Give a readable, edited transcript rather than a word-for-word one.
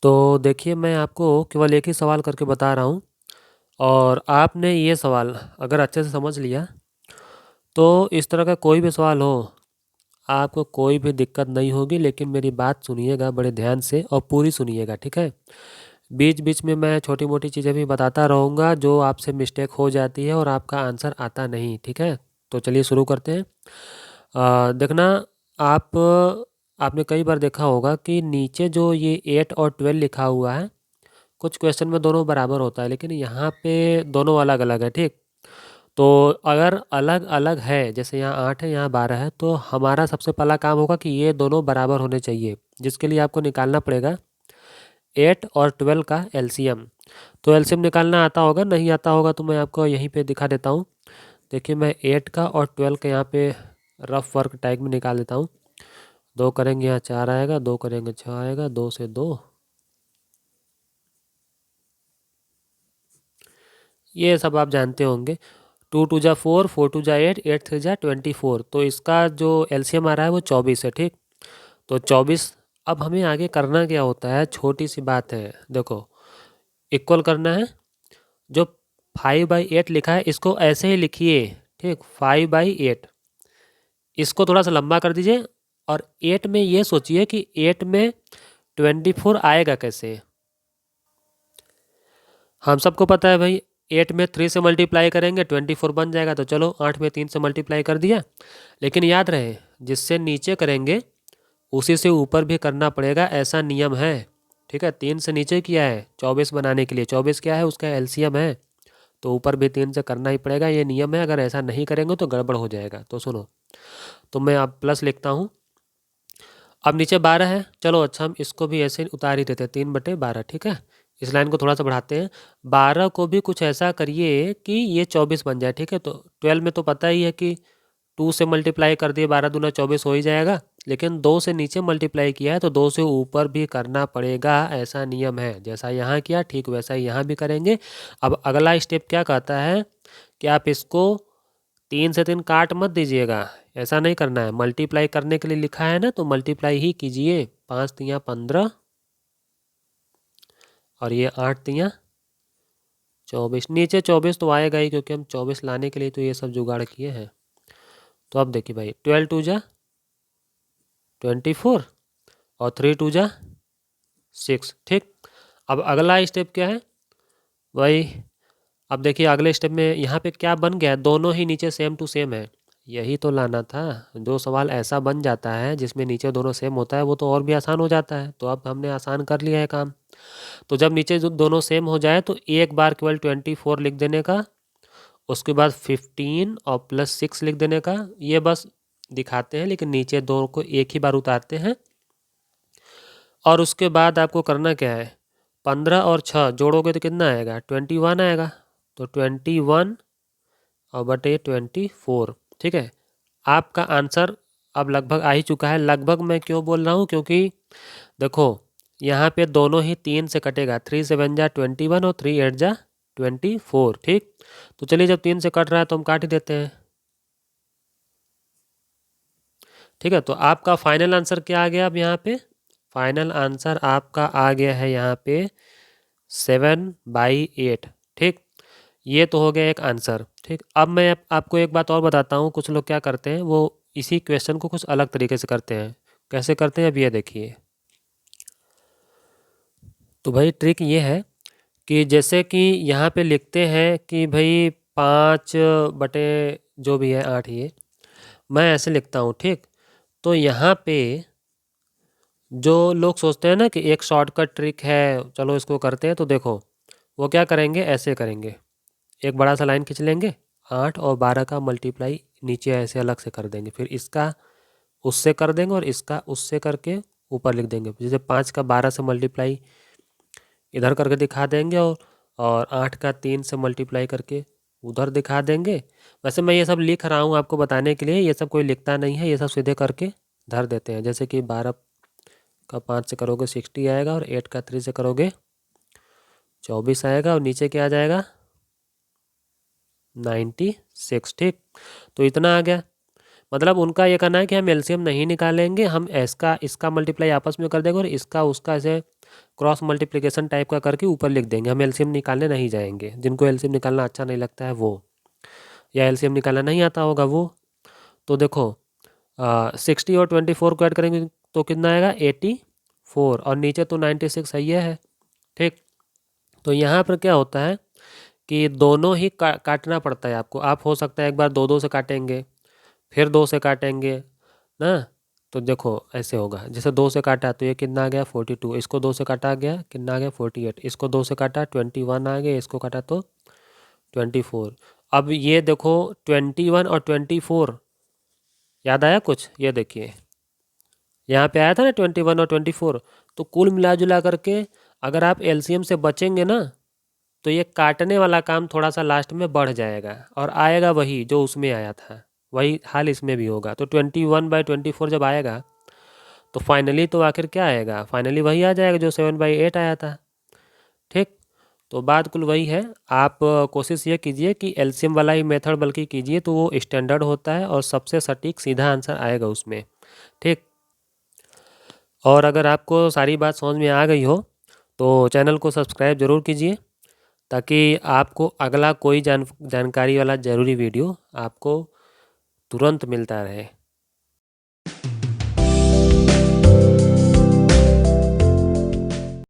तो देखिए, मैं आपको केवल एक ही सवाल करके बता रहा हूँ और आपने ये सवाल अगर अच्छे से समझ लिया तो इस तरह का कोई भी सवाल हो आपको कोई भी दिक्कत नहीं होगी। लेकिन मेरी बात सुनिएगा बड़े ध्यान से और पूरी सुनिएगा, ठीक है। बीच बीच में मैं छोटी मोटी चीज़ें भी बताता रहूँगा जो आपसे मिस्टेक हो जाती है और आपका आंसर आता नहीं, ठीक है। तो चलिए शुरू करते हैं। देखना, आप आपने कई बार देखा होगा कि नीचे जो ये 8 और 12 लिखा हुआ है, कुछ क्वेश्चन में दोनों बराबर होता है लेकिन यहाँ पे दोनों अलग अलग है, ठीक। तो अगर अलग अलग है, जैसे यहाँ 8 है यहाँ 12 है, तो हमारा सबसे पहला काम होगा कि ये दोनों बराबर होने चाहिए, जिसके लिए आपको निकालना पड़ेगा 8 और 12 का एलसीएम। तो एलसीएम निकालना आता होगा, नहीं आता होगा तो मैं आपको यहीं पे दिखा देता हूँ। देखिए, मैं 8 का और 12 का यहाँ पे रफ वर्क टाइप में निकाल देता हूँ। 2 करेंगे यहाँ 4 आएगा, 2 करेंगे 6 आएगा, 2 से 2, ये सब आप जानते होंगे। 2 टू जा 4, 4 टू जा 8, 8 थ्री जा 24। तो इसका जो एलसीएम आ रहा है वो 24 है, ठीक। तो 24। अब हमें आगे करना क्या होता है, छोटी सी बात है, देखो। इक्वल करना है, जो 5/8 लिखा है इसको ऐसे ही लिखिए, ठीक। 5/8 इसको थोड़ा सा लंबा कर दीजिए और 8 में ये सोचिए कि 8 में 24 आएगा कैसे। हम सबको पता है भाई, 8 में 3 से मल्टीप्लाई करेंगे 24 बन जाएगा। तो चलो 8 में 3 से मल्टीप्लाई कर दिया। लेकिन याद रहे, जिससे नीचे करेंगे उसी से ऊपर भी करना पड़ेगा, ऐसा नियम है, ठीक है। 3 से नीचे किया है 24 बनाने के लिए, 24 क्या है उसका एलसीएम है, तो ऊपर भी 3 से करना ही पड़ेगा, ये नियम है। अगर ऐसा नहीं करेंगे तो गड़बड़ हो जाएगा। तो सुनो, तो मैं अब प्लस लिखता हूँ। अब नीचे 12 है, चलो अच्छा हम इसको भी ऐसे उतार ही देते हैं, 3/12, ठीक है। इस लाइन को थोड़ा सा बढ़ाते हैं। 12 को भी कुछ ऐसा करिए कि ये 24 बन जाए, ठीक है। तो 12 में तो पता ही है कि 2 से मल्टीप्लाई कर दिए, 12 दूना 24 हो ही जाएगा। लेकिन 2 से नीचे मल्टीप्लाई किया है तो 2 से ऊपर भी करना पड़ेगा, ऐसा नियम है। जैसा यहाँ किया ठीक वैसा ही यहाँ भी करेंगे। अब अगला स्टेप क्या कहता है कि आप इसको 3 से 3 काट मत दीजिएगा, ऐसा नहीं करना है। मल्टीप्लाई करने के लिए लिखा है ना, तो मल्टीप्लाई ही कीजिए। 5 तियाँ 15 और ये 8 तियाँ 24। नीचे 24 तो आएगा ही, क्योंकि हम 24 लाने के लिए तो ये सब जुगाड़ किए हैं। तो अब देखिए भाई, 12 टू जा 24 और 3 टू जा 6, ठीक। अब अगला स्टेप क्या है भाई, अब देखिए अगले स्टेप में यहाँ पे क्या बन गया है, दोनों ही नीचे सेम टू सेम है। यही तो लाना था। जो सवाल ऐसा बन जाता है जिसमें नीचे दोनों सेम होता है वो तो और भी आसान हो जाता है। तो अब हमने आसान कर लिया है काम। तो जब नीचे जो दोनों सेम हो जाए तो एक बार केवल 24 लिख देने का, उसके बाद 15 और प्लस 6 लिख देने का। ये बस दिखाते हैं, लेकिन नीचे दो को एक ही बार उतारते हैं। और उसके बाद आपको करना क्या है, 15 और 6 जोड़ोगे तो कितना आएगा, 21 आएगा। तो 21 और बटे 24, ठीक है। आपका आंसर अब लगभग आ ही चुका है। लगभग मैं क्यों बोल रहा हूँ, क्योंकि देखो यहाँ पे दोनों ही 3 से कटेगा। 3 7 जा 21 और 3 8 जा 24, ठीक। तो चलिए, जब 3 से कट रहा है तो हम काट ही देते हैं, ठीक है। तो आपका फाइनल आंसर क्या आ गया अब यहाँ पे, फाइनल आंसर आपका आ गया है यहाँ पे 7/8, ठीक। ये तो हो गया एक आंसर, ठीक। अब मैं आपको एक बात और बताता हूँ। कुछ लोग क्या करते हैं, वो इसी क्वेश्चन को कुछ अलग तरीके से करते हैं। कैसे करते हैं अब ये देखिए। तो भाई ट्रिक ये है कि जैसे कि यहाँ पे लिखते हैं कि भाई 5 बटे जो भी है 8, ये मैं ऐसे लिखता हूँ, ठीक। तो यहाँ पे जो लोग सोचते हैं ना कि एक शॉर्टकट ट्रिक है, चलो इसको करते हैं, तो देखो वो क्या करेंगे, ऐसे करेंगे। एक बड़ा सा लाइन खींच लेंगे, 8 और 12 का मल्टीप्लाई नीचे ऐसे अलग से कर देंगे, फिर इसका उससे कर देंगे और इसका उससे करके ऊपर लिख देंगे। जैसे 5 का 12 से मल्टीप्लाई इधर करके दिखा देंगे, और 8 का 3 से मल्टीप्लाई करके उधर दिखा देंगे। वैसे मैं ये सब लिख रहा हूँ आपको बताने के लिए, ये सब कोई लिखता नहीं है, ये सब सीधे करके धर देते हैं। जैसे कि 12 का 5 से करोगे 60 आएगा, और 8 का 3 से करोगे 24 आएगा, और नीचे क्या आ जाएगा 96, ठीक। तो इतना आ गया। मतलब उनका ये कहना है कि हम एलसीएम नहीं निकालेंगे, हम इसका मल्टीप्लाई आपस में कर देंगे और इसका उसका ऐसे क्रॉस मल्टीप्लिकेशन टाइप का करके ऊपर लिख देंगे, हम एलसीएम निकालने नहीं जाएंगे। जिनको एलसीएम निकालना अच्छा नहीं लगता है वो, या एलसीएम निकालना नहीं आता होगा वो, तो देखो 60 और 24 को ऐड करेंगे तो कितना आएगा 84, और नीचे तो 96 है। ठीक, तो यहाँ पर क्या होता है कि दोनों ही काटना पड़ता है आपको। आप हो सकता है एक बार 2 से काटेंगे, फिर 2 से काटेंगे ना, तो देखो ऐसे होगा। जैसे 2 से काटा तो ये कितना आ गया 42, इसको 2 से काटा गया कितना आ गया 48, इसको 2 से काटा 21 आ गया, इसको काटा तो 24। अब ये देखो 21 और 24 याद आया कुछ? ये देखिए यहाँ पे आया था ना 21 और 24, तो कुल मिला जुला करके अगर आप एलसीएम से बचेंगे ना, तो ये काटने वाला काम थोड़ा सा लास्ट में बढ़ जाएगा और आएगा वही जो उसमें आया था, वही हाल इसमें भी होगा। तो 21/24 जब आएगा तो फाइनली तो आखिर क्या आएगा, फाइनली वही आ जाएगा जो 7/8 आया था। ठीक, तो बात कुल वही है। आप कोशिश ये कीजिए कि एलसीएम वाला ही मेथड बल्कि कीजिए, तो वो स्टैंडर्ड होता है और सबसे सटीक सीधा आंसर आएगा उसमें। ठीक, और अगर आपको सारी बात समझ में आ गई हो तो चैनल को सब्सक्राइब ज़रूर कीजिए, ताकि आपको अगला कोई जानकारी वाला ज़रूरी वीडियो आपको तुरंत मिलता रहे।